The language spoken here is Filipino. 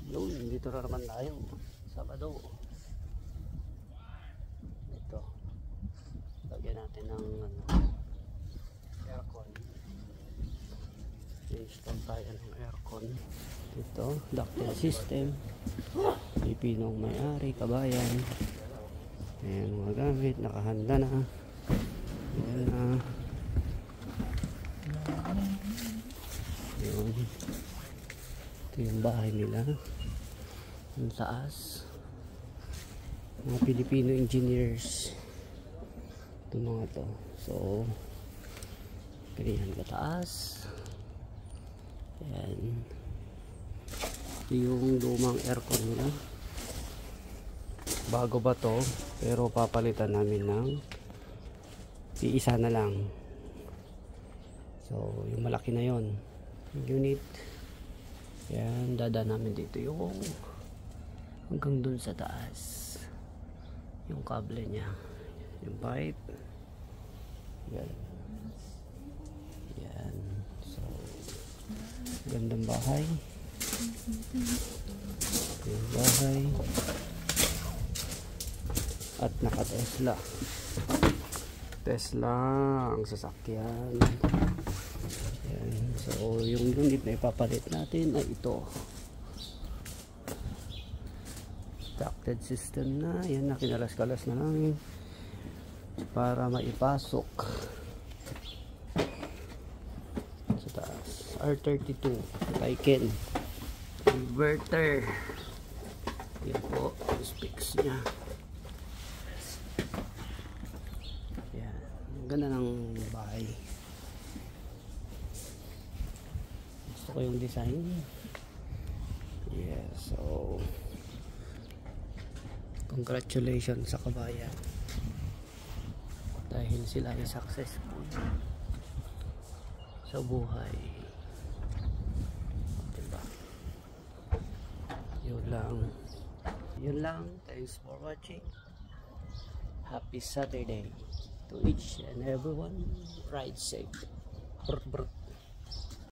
Yun, dito na naman tayo. Sabado. Ito. Lagyan natin ng aircon. Install tayo ng aircon. Ito, ducting system. Pilipinong may-ari, kabayan. Ayan mga gamit, nakahanda na. Ayan na. Yun. Ito yung bahay nila. Ang taas. Mga Filipino engineers. Ito mga to. So, ganyan kataas. Ayan. Ito yung lumang aircon nila. Bago ba to? Pero papalitan namin ng iisa na lang. So, yung malaki na yon unit. Yan, dada namin dito yung hanggang dun sa taas. Yung kable niya. Yung pipe. Yan. Yan. So, gandang bahay. Yung bahay. At naka-Tesla. Tesla ang sasakyan. Yan. So yung unit na ipapalit natin ay ito. Ducted system na. Yan na, kinalas-kalas na namin para maipasok sa taas. R32 Taycan inverter. Yan po yung specs nya. Ganda ng bahay. Gusto ko yung design. Yeah, so congratulations sa kabayan dahil sila ay successful sa buhay. Diba? Yun lang. Thanks for watching. Happy Saturday to each and everyone. Ride safe. Brr, brr.